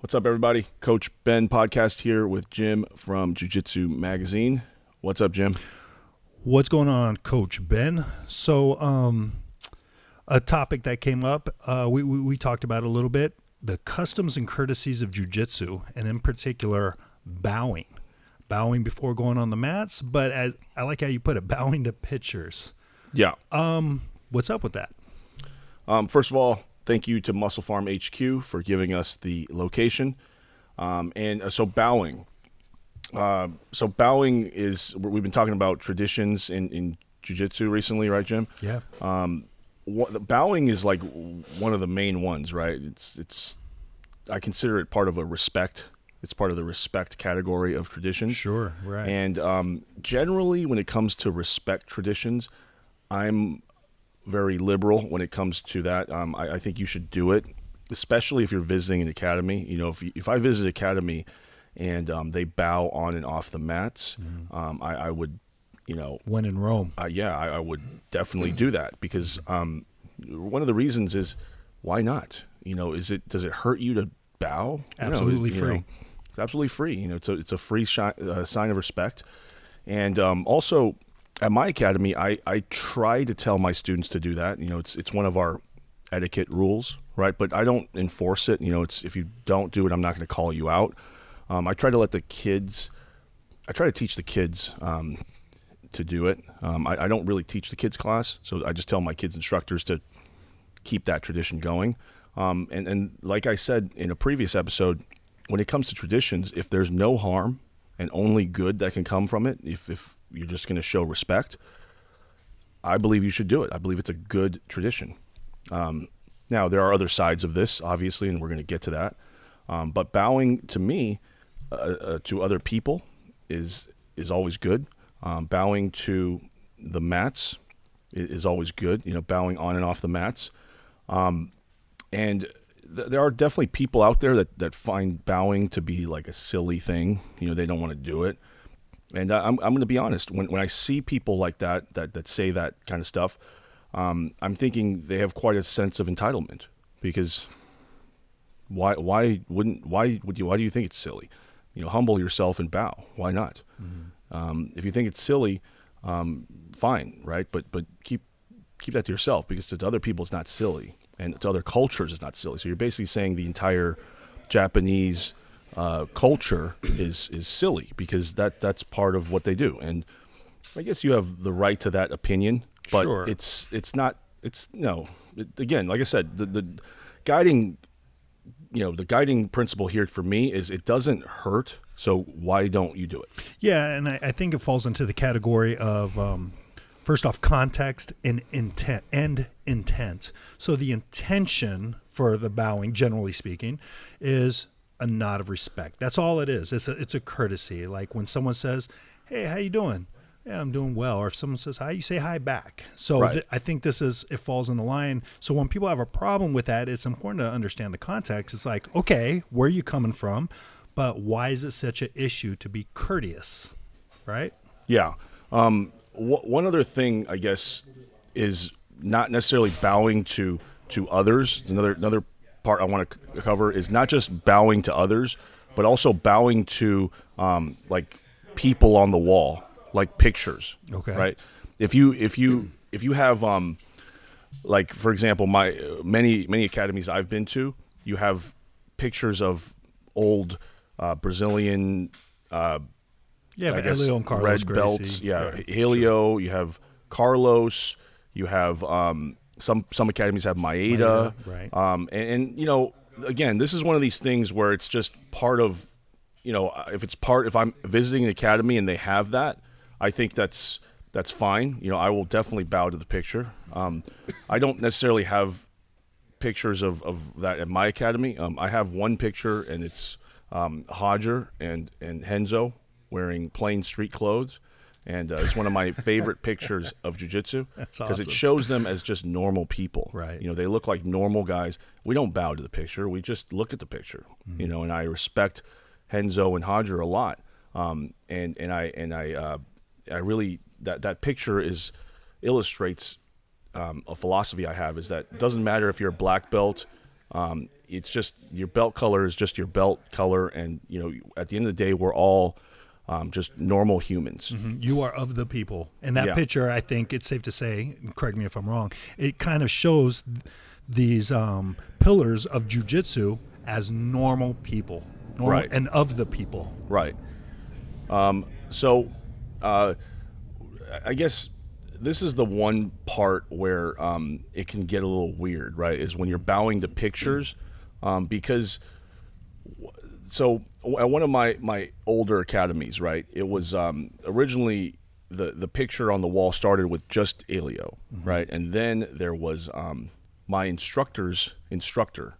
What's up, everybody? Coach Ben podcast here with Jim from Jiu-Jitsu Magazine. What's up, Jim? What's going on, Coach Ben? So, a topic that came up, we talked about a little bit, the customs and courtesies of Jiu-Jitsu, and in particular, bowing before going on the mats, but as I like how you put it, bowing to pitchers. Yeah. What's up with that? First of all, thank you to Muscle Farm HQ for giving us the location. So bowing. So bowing is, we've been talking about traditions in jiu-jitsu recently, right, Jim? Yeah. Bowing is like one of the main ones, right? I consider it part of a respect. It's part of the respect category of traditions. Sure, right. And generally, when it comes to respect traditions, I'm very liberal when it comes to that. I think you should do it, especially if you're visiting an academy. You know, if I visit academy and they bow on and off the mats, I would, you know. When in Rome. I would definitely do that because one of the reasons is, why not? You know, does it hurt you to bow? Absolutely free. It's absolutely free. You know, it's a free sign of respect. And also, at my academy, I try to tell my students to do that. You know, it's one of our etiquette rules, right? But I don't enforce it. You know, if you don't do it, I'm not going to call you out. I try to teach the kids to do it. I don't really teach the kids class, so I just tell my kids instructors to keep that tradition going. And like I said in a previous episode, when it comes to traditions, if there's no harm and only good that can come from it, if you're just going to show respect, I believe you should do it. I believe it's a good tradition. Now, there are other sides of this, obviously, and we're going to get to that. But bowing to me, to other people, is always good. Bowing to the mats is always good. You know, bowing on and off the mats. And there are definitely people out there that find bowing to be like a silly thing. You know, they don't want to do it. And I'm going to be honest. When I see people like that say that kind of stuff, I'm thinking they have quite a sense of entitlement. Because why do you think it's silly? You know, humble yourself and bow. Why not? Mm-hmm. If you think it's silly, fine, right? But keep that to yourself, because to other people it's not silly, and to other cultures it's not silly. So you're basically saying the entire Japanese culture is silly because that's part of what they do. And I guess you have the right to that opinion, but sure. Again, like I said, the guiding principle here for me is it doesn't hurt, so why don't you do it? Yeah, and I think it falls into the category of, first off, context and intent. So the intention for the bowing, generally speaking, is a nod of respect. That's all it is. It's a courtesy. Like when someone says, "Hey, how you doing?" "Yeah, I'm doing well." Or if someone says hi, you say hi back. So right. I think it falls in the line. So when people have a problem with that, it's important to understand the context. It's like, okay, where are you coming from? But why is it such an issue to be courteous, right? Yeah. One other thing, I guess, is not necessarily bowing to others. Another part I want to cover is not just bowing to others, but also bowing to like people on the wall, like pictures. Okay. Right. If you have like, for example, my many academies I've been to, you have pictures of old Brazilian Helio and Carlos red Gracie. belts. Yeah, right. Helio. Sure. You have Carlos. You have some academies have Maeda. Right. And you know, again, this is one of these things where it's just part of, you know, if I'm visiting an academy and they have that, I think that's fine. You know, I will definitely bow to the picture. I don't necessarily have pictures of that at my academy. I have one picture, and it's Hodger and Henzo wearing plain street clothes, and it's one of my favorite pictures of jiu-jitsu because it shows them as just normal people. Right. You know, they look like normal guys. We don't bow to the picture. We just look at the picture. Mm-hmm. You know, and I respect Henzo and Hodger a lot. And I really that picture illustrates a philosophy I have, is that it doesn't matter if you're a black belt. it's just your belt color is just your belt color, and at the end of the day, we're all just normal humans. You are of the people. And that Yeah. picture, I think it's safe to say, and correct me if I'm wrong, it kind of shows these pillars of jiu-jitsu as normal people, normal, Right. and of the people. Right. So, I guess this is the one part where it can get a little weird, right? Is when you're bowing to pictures, because so at one of my older academies, right? It was originally the picture on the wall started with just Elio, right? And then there was my instructor's instructor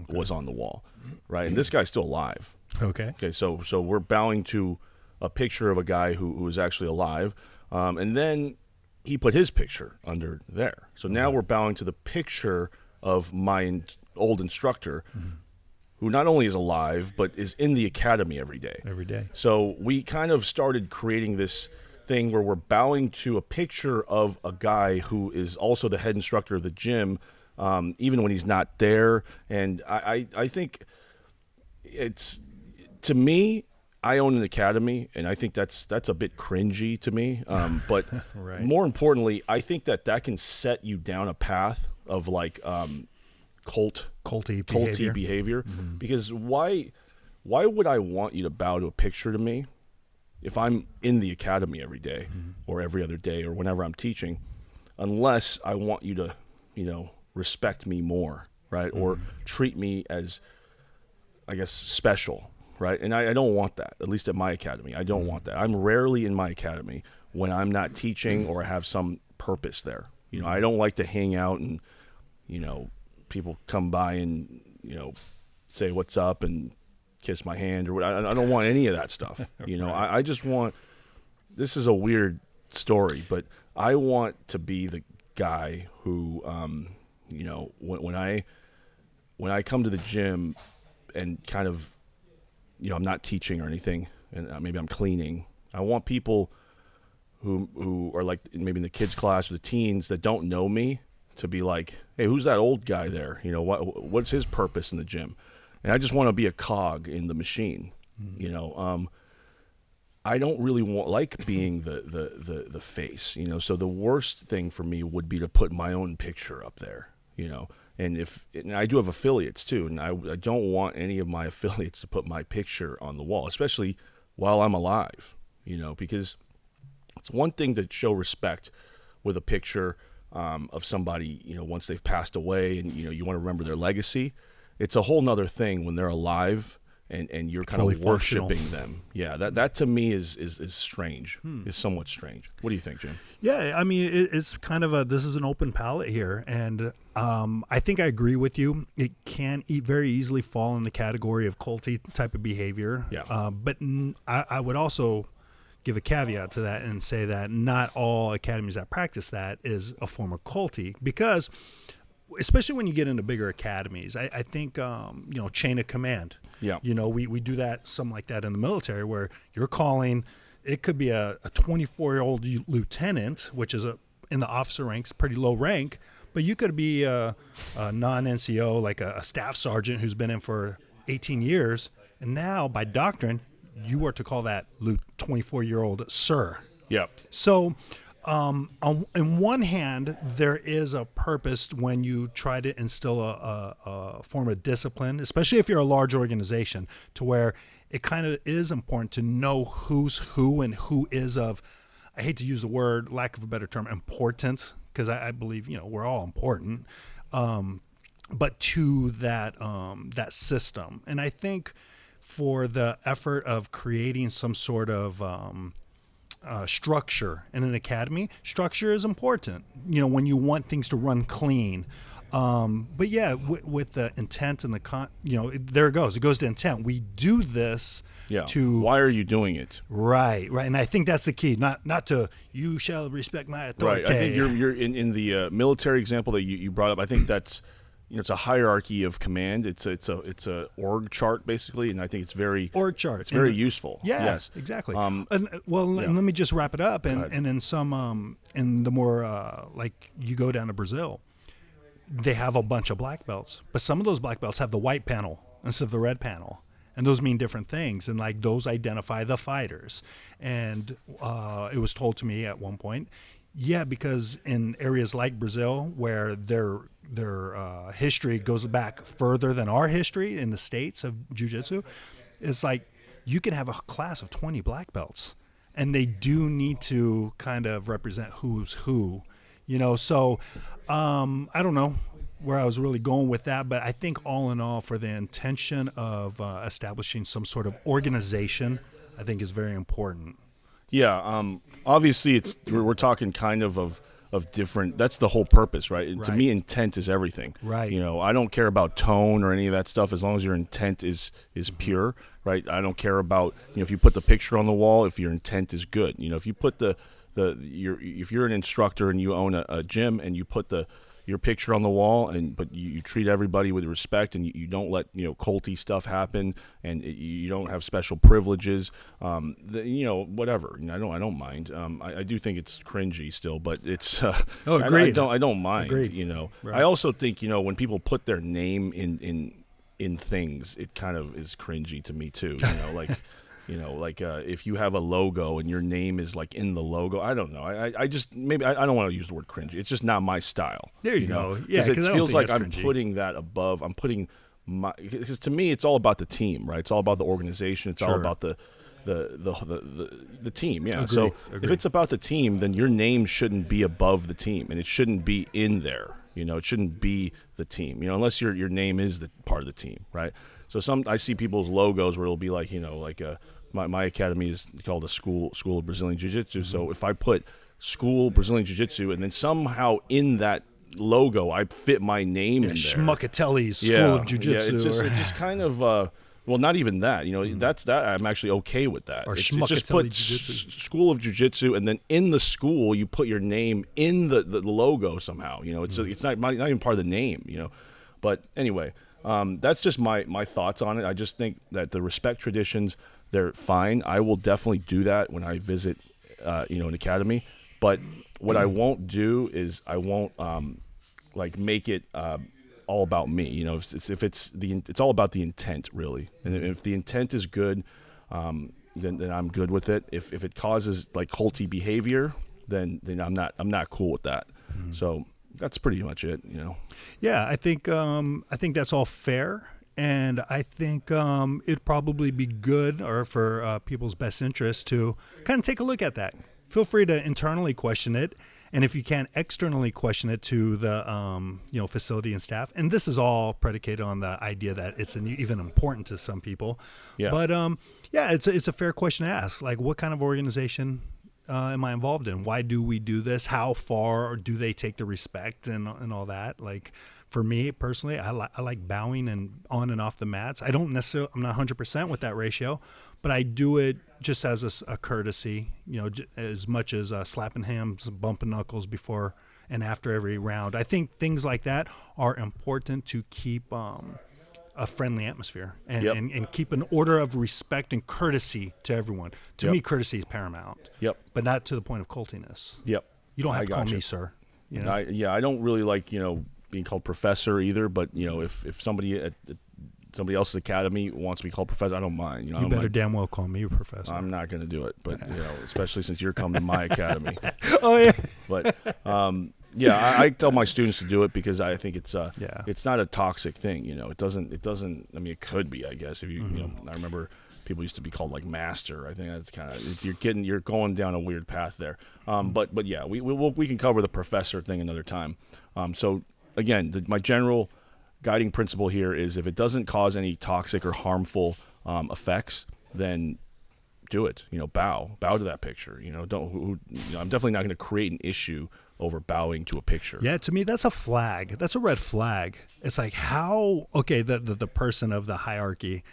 was on the wall, right? And this guy's still alive. Okay. Okay, so we're bowing to a picture of a guy who is actually alive, and then he put his picture under there. So now we're bowing to the picture of my old instructor, who not only is alive but is in the academy every day. Every day. So we kind of started creating this thing where we're bowing to a picture of a guy who is also the head instructor of the gym, even when he's not there. And I think it's, to me, I own an academy, and I think that's a bit cringy to me. But Right. more importantly, I think that can set you down a path of like culty behavior. Because why would I want you to bow to a picture to me if I'm in the academy every day or every other day or whenever I'm teaching, unless I want you to, respect me more, right? Or treat me as, I guess, special, right? And I don't want that, at least at my academy. I don't want that. I'm rarely in my academy when I'm not teaching or I have some purpose there. I don't like to hang out and, people come by and, say what's up and kiss my hand or what. I don't want any of that stuff. I just want, this is a weird story, but I want to be the guy who, when I come to the gym and kind of, I'm not teaching or anything, and maybe I'm cleaning, I want people who are like maybe in the kids class or the teens that don't know me to be like, hey, who's that old guy there? What's his purpose in the gym? And I just want to be a cog in the machine. I don't really like being the face. So the worst thing for me would be to put my own picture up there. And I do have affiliates too, and I don't want any of my affiliates to put my picture on the wall, especially while I'm alive. Because it's one thing to show respect with a picture of somebody, once they've passed away, and you want to remember their legacy. It's a whole nother thing when they're alive and you're kind of worshiping them. Yeah, that to me is strange. Is somewhat strange. What do you think, Jim? Yeah, I mean, it's kind of this is an open palette here, and I think I agree with you. It can very easily fall in the category of culty type of behavior. Yeah. But I would also give a caveat to that and say that not all academies that practice that is a form of culty, because especially when you get into bigger academies, I think, chain of command. Yeah. We do that, something like that in the military, where you're calling, it could be a 24-year-old lieutenant, which is in the officer ranks, pretty low rank, but you could be a non-NCO, like a staff sergeant who's been in for 18 years, and now by doctrine, you are to call that 24-year-old sir. Yeah. So, on one hand, there is a purpose when you try to instill a form of discipline, especially if you're a large organization, to where it kind of is important to know who's who and who is of, I hate to use the word, lack of a better term, important, because I believe, we're all important, but to that system. And I think for the effort of creating some sort of structure in an academy, structure is important, when you want things to run clean. But yeah, with the intent and there it goes to intent. We do this to, why are you doing it? Right. And I think that's the key, not to, you shall respect my authority. Right. I think you're in the military example that you brought up. I think that's, it's a hierarchy of command. It's a org chart basically, and I think it's very org chart. It's very useful. Yeah, yes, exactly. And let me just wrap it up. And in some in the more like you go down to Brazil, they have a bunch of black belts, but some of those black belts have the white panel instead of the red panel. And those mean different things. And like those identify the fighters. And it was told to me at one point, yeah, because in areas like Brazil, where their history goes back further than our history in the States of Jiu-Jitsu, it's like you can have a class of 20 black belts. And they do need to kind of represent who's who, So I don't know where I was really going with that, but I think all in all, for the intention of establishing some sort of organization, I think is very important. Yeah, obviously we're talking kind of different. That's the whole purpose, right? To me, intent is everything. Right. I don't care about tone or any of that stuff as long as your intent is pure, right? I don't care about if you put the picture on the wall if your intent is good. If you put if you're an instructor and you own a gym and you put your picture on the wall, but you treat everybody with respect, and you don't let culty stuff happen, and you don't have special privileges. Whatever. I don't mind. I do think it's cringy still, but it's. Agreed. I don't mind. Agreed. Right. I also think when people put their name in things, it kind of is cringy to me too. If you have a logo and your name is like in the logo, I don't know. I just maybe I don't want to use the word cringy. It's just not my style. There you go. Yeah, because it feels like I'm cringy. putting that above. I'm putting because to me it's all about the team, right? It's all about the organization. It's all about the team. Yeah. Agreed. So if it's about the team, then your name shouldn't be above the team, and it shouldn't be in there. It shouldn't be the team. Unless your name is the part of the team, right? So I see people's logos where it'll be like My academy is called a school of Brazilian Jiu-Jitsu. Mm-hmm. So if I put school Brazilian Jiu-Jitsu and then somehow in that logo I fit my name in there. Schmuckatelli's School of Jiu-Jitsu. Yeah, it's just kind of not even that. That's that. I'm actually okay with that. Or it's just put School of Jiu-Jitsu, and then in the school you put your name in the logo somehow. It's not even part of the name. But anyway, that's just my thoughts on it. I just think that the respect traditions, they're fine. I will definitely do that when I visit, an academy. But what I won't do is I won't make it all about me. If it's all about the intent really. And if the intent is good, then I'm good with it. If it causes like culty behavior, then I'm not cool with that. Mm-hmm. So that's pretty much it. Yeah, I think that's all fair. And I think it'd probably be good, or for people's best interest, to kind of take a look at that. Feel free to internally question it, and if you can, externally question it to the facility and staff. And this is all predicated on the idea that it's even important to some people. Yeah. But it's a fair question to ask. Like, what kind of organization am I involved in? Why do we do this? How far do they take the respect and all that? Like, for me personally, I like bowing and on and off the mats. I'm not 100% with that ratio, but I do it just as a courtesy, as much as slapping hands, bumping knuckles before and after every round. I think things like that are important to keep a friendly atmosphere and keep an order of respect and courtesy to everyone. To me, courtesy is paramount. Yep. But not to the point of cultiness. Yep. You don't have to call me sir. I don't really like, being called professor either, but if somebody at somebody else's academy wants to be called professor, I don't mind. You better damn well call me professor. I'm not going to do it, but especially since you're coming to my academy. Oh yeah. But I tell my students to do it because I think it's not a toxic thing. It doesn't. I mean, it could be, I guess. If you, I remember people used to be called like master. I think that's kind of you're going down a weird path there. But yeah, we can cover the professor thing another time. So. Again, my general guiding principle here is if it doesn't cause any toxic or harmful effects, then do it. Bow to that picture. I'm definitely not going to create an issue over bowing to a picture. Yeah, to me that's a flag. That's a red flag. It's like the person of the hierarchy,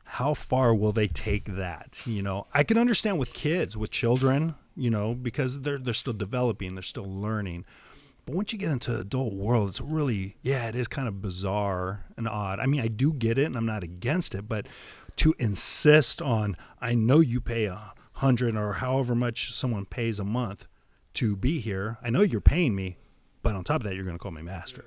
how far will they take that? I can understand with kids, with children, because they're still developing, they're still learning. But once you get into the adult world, it's really, it is kind of bizarre and odd. I mean, I do get it, and I'm not against it, but to insist on, I know you pay $100 or however much someone pays a month to be here. I know you're paying me, but on top of that, you're going to call me master.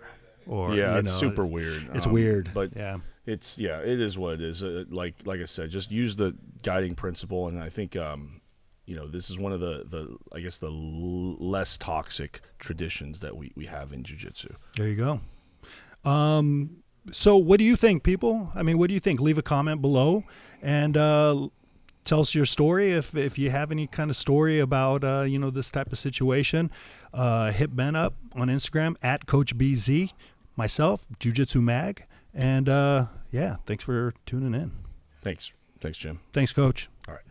or yeah, you it's know, super weird. It's weird, but yeah. it is what it is. Like I said, just use the guiding principle, and I think this is one of the I guess the less toxic traditions that we have in jiu-jitsu. There you go. So what do you think, people? I mean, what do you think? Leave a comment below and tell us your story. If you have any kind of story about, this type of situation, hit Ben up on Instagram at Coach BZ, myself, Jiu-Jitsu Mag. And, thanks for tuning in. Thanks, Jim. Thanks, Coach. All right.